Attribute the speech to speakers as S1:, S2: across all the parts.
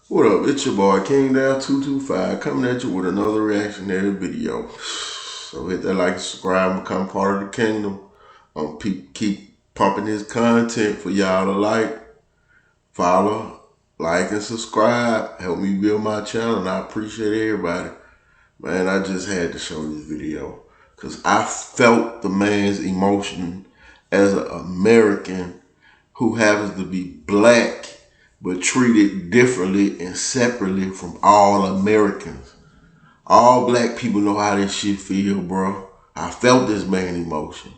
S1: What up? It's your boy King Down 225 coming at you with another reactionary video. So hit that like, subscribe, become part of the kingdom. Keep pumping his content for y'all to like, follow, like, and subscribe. Help me build my channel, and I appreciate everybody. Man, I just had to show this video because I felt the man's emotion as an American who happens to be black but treated differently and separately from all Americans. All black people know how this shit feel, bro. I felt this man emotion.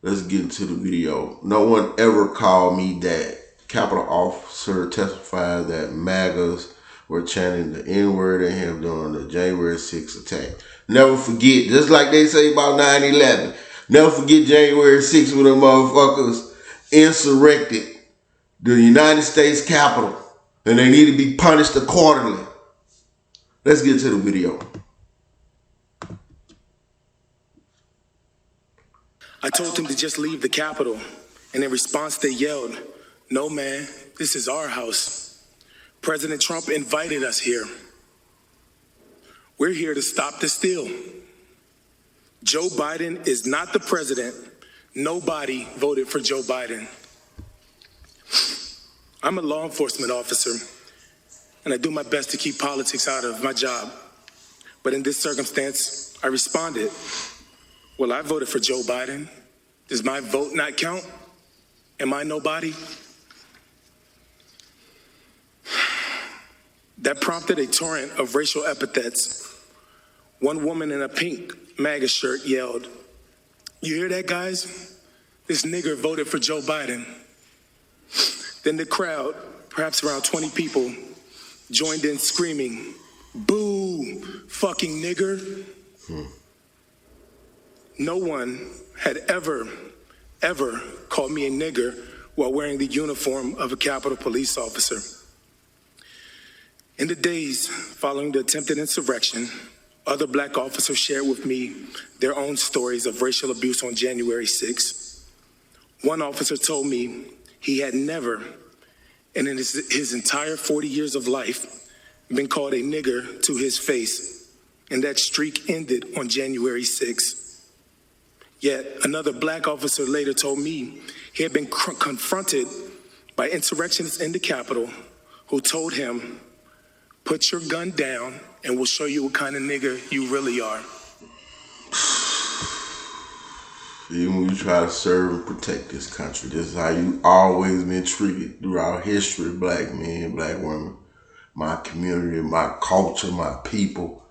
S1: Let's get into the video. No one ever called me that. Capitol officer testifies that MAGAs were chanting the N-word at him during the January 6th attack. Never forget, just like they say about 9/11, never forget January 6th when the motherfuckers insurrected the United States Capitol, and they need to be punished accordingly. Let's get to the video.
S2: I told him to just leave the Capitol, and in response they yelled, "No, man, this is our house. President Trump invited us here. We're here to stop the steal. Joe Biden is not the president. Nobody voted for Joe Biden. I'm a law enforcement officer, and I do my best to keep politics out of my job. But in this circumstance, I responded, well, I voted for Joe Biden. Does my vote not count? Am I nobody?" That prompted a torrent of racial epithets. One woman in a pink MAGA shirt yelled, "You hear that, guys? This nigger voted for Joe Biden." Then the crowd, perhaps around 20 people, joined in screaming, "Boo, fucking nigger." No one had ever called me a nigger while wearing the uniform of a Capitol Police officer. In the days following the attempted insurrection, other black officers shared with me their own stories of racial abuse on January 6th. One officer told me he had never, and in his entire 40 years of life, been called a nigger to his face, and that streak ended on January 6th. Yet another black officer later told me he had been confronted by insurrectionists in the Capitol who told him, "Put your gun down and we'll show you what kind of nigger you really are."
S1: Even when you try to serve and protect this country, this is how you always been treated throughout history, black men, black women, my community, my culture, my people.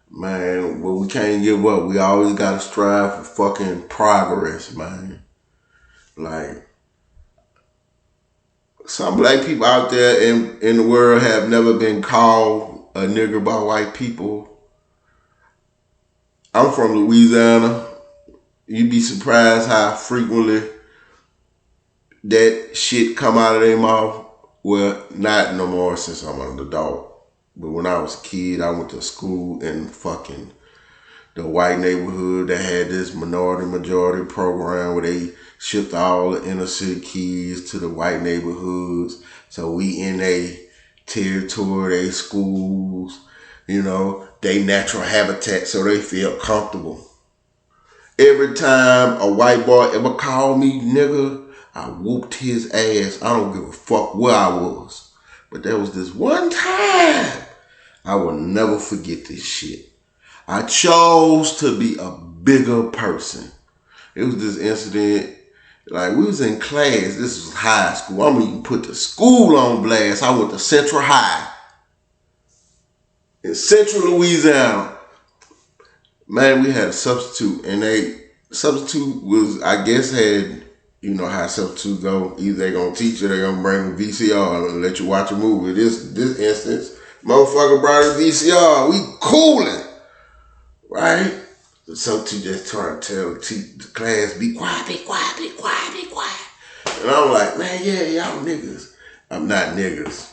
S1: Man, well, we can't give up. We always gotta strive for fucking progress, man. Like, some black people out there in the world have never been called a nigger by white people. I'm from Louisiana. You'd be surprised how frequently that shit come out of their mouth. Well, not no more since I'm an adult. But when I was a kid, I went to school in fucking the white neighborhood that had this minority-majority program where they shipped all the inner city kids to the white neighborhoods. So we in a territory, they schools, you know, they natural habitat, so they feel comfortable. Every time a white boy ever called me nigga, I whooped his ass. I don't give a fuck where I was. But there was this one time, I will never forget this shit. I chose to be a bigger person. It was this incident, like we was in class, this was high school. I'm even put the school on blast. I went to Central High in Central Louisiana. Man, we had a substitute, and substitute was, I guess, had, you know how substitutes go. Either they gonna teach you, they gonna bring a VCR and let you watch a movie. This instance, motherfucker brought a VCR. We cooling, right? The substitute just trying to tell the class, be quiet, be quiet, be quiet, be quiet. And I'm like, man, yeah, y'all niggas. I'm not niggas.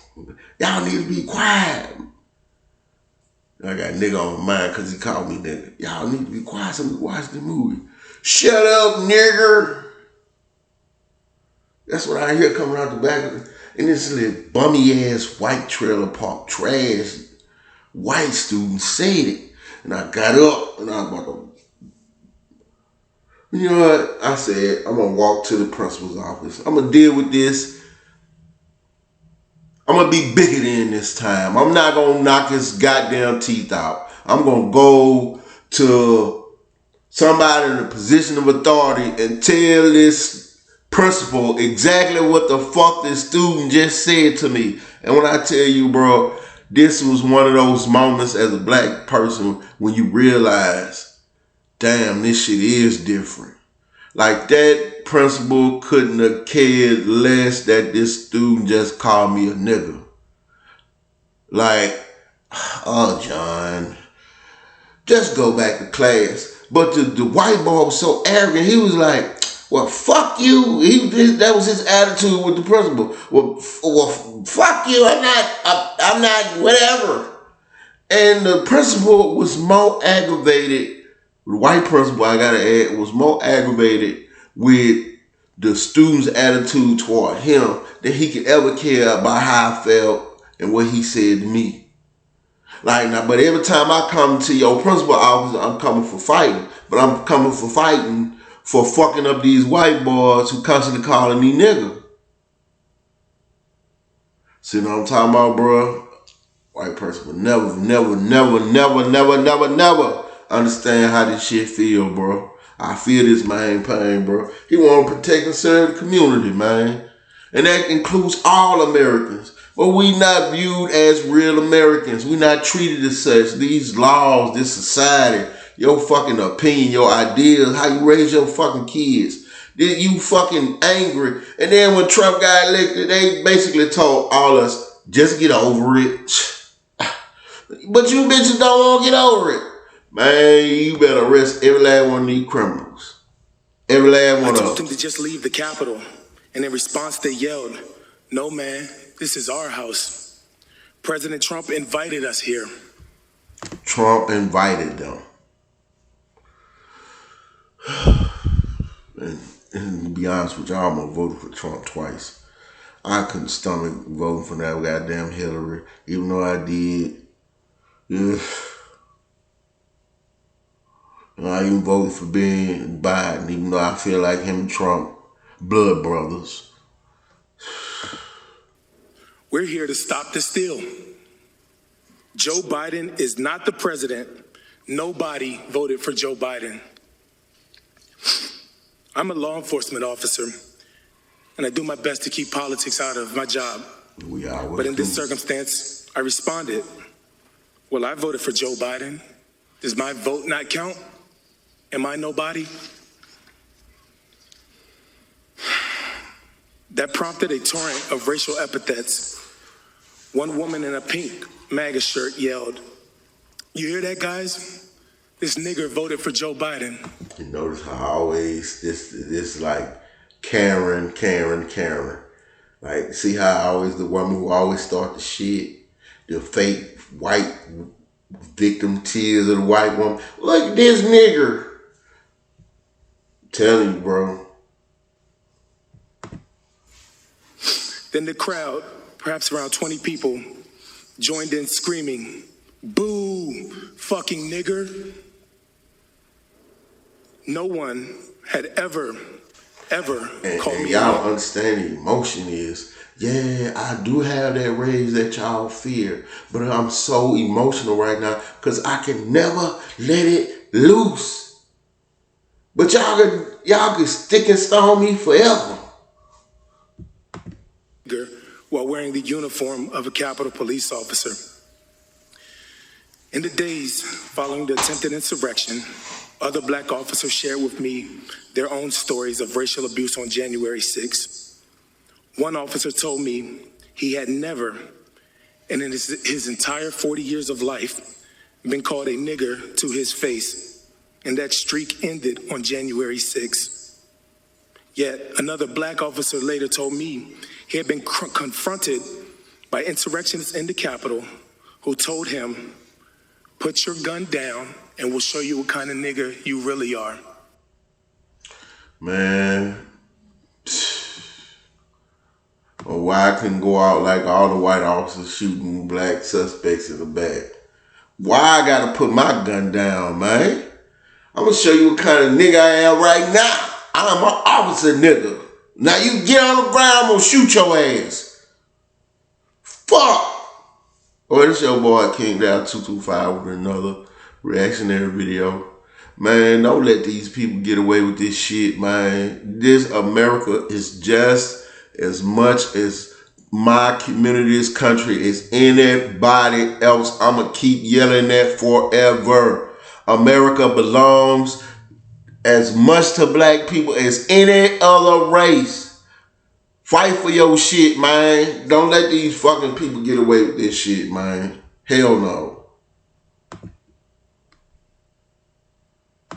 S1: Y'all need to be quiet. I got nigga on my mind because he called me nigga. Y'all need to be quiet so we can watch the movie. Shut up, nigger. That's what I hear coming out the back of it. And this little bummy ass white trailer park trash white student said it. And I got up and I was about to, you know what? I said, I'm going to walk to the principal's office. I'm going to deal with this. I'm going to be bigger than this time. I'm not going to knock his goddamn teeth out. I'm going to go to somebody in a position of authority and tell this principal exactly what the fuck this student just said to me. And when I tell you, bro, this was one of those moments as a black person when you realize, damn, this shit is different. Like, that principal couldn't have cared less that this student just called me a nigga. Like, oh, John, just go back to class. But the white boy was so arrogant. He was like, well, fuck you. That was his attitude with the principal. Well, fuck you. I'm not, whatever. And the principal was more aggravated. The white principal, I gotta add, was more aggravated with the student's attitude toward him than he could ever care about how I felt and what he said to me. Like, now, but every time I come to your principal office, I'm coming for fighting. But I'm coming for fighting for fucking up these white boys who constantly calling me nigga. See what I'm talking about, bro? White person would never understand how this shit feel, bro. I feel this man pain, bro. He want to protect and serve the community, man. And that includes all Americans. But we not viewed as real Americans. We not treated as such. These laws, this society, your fucking opinion, your ideas, how you raise your fucking kids. Then you fucking angry. And then when Trump got elected, they basically told all us, just get over it. But you bitches don't want to get over it. Man, you better arrest every last one of these criminals. Every last one of them.
S2: I told them to just leave the Capitol. And in response, they yelled, no, man, this is our house. President Trump invited us here.
S1: Trump invited them. And to be honest with y'all, I'm going to vote for Trump twice. I couldn't stomach voting for that goddamn Hillary, even though I did. Yeah. I even voted for being Biden, even though I feel like him and Trump, blood brothers.
S2: We're here to stop the steal. Joe Biden is not the president. Nobody voted for Joe Biden. I'm a law enforcement officer, and I do my best to keep politics out of my job. But in this circumstance, I responded, well, I voted for Joe Biden. Does my vote not count? Am I nobody? That prompted a torrent of racial epithets. One woman in a pink MAGAS shirt yelled, you hear that, guys? This nigger voted for Joe Biden.
S1: You notice how always this like Karen. Like, see how always the woman who always start the shit, the fake white victim tears of the white woman. Look at this nigger. I'm telling you, bro.
S2: Then the crowd, perhaps around 20 people, joined in screaming, boo, fucking nigger. No one had ever called me.
S1: Y'all understand the emotion is, yeah, I do have that rage that y'all fear, but I'm so emotional right now because I can never let it loose. But y'all can stick and stone me forever.
S2: While wearing the uniform of a Capitol police officer. In the days following the attempted insurrection, other black officers shared with me their own stories of racial abuse on January 6th. One officer told me he had never, and in his entire 40 years of life, been called a nigger to his face, and that streak ended on January 6th. Yet another black officer later told me he had been confronted by insurrectionists in the Capitol who told him, put your gun down and we'll show you what kind of nigger you really are.
S1: Man, or why I couldn't go out like all the white officers shooting black suspects in the back. Why I gotta put my gun down, man? I'm gonna show you what kind of nigga I am right now. I'm an officer nigga. Now you get on the ground, I'm gonna shoot your ass. Fuck! Oh, this your boy King Down 225 with another reactionary video. Man, don't let these people get away with this shit, man. This America is just as much as my community, this country, as anybody else. I'ma keep yelling that forever. America belongs as much to black people as any other race. Fight for your shit, man. Don't let these fucking people get away with this shit, man. Hell no.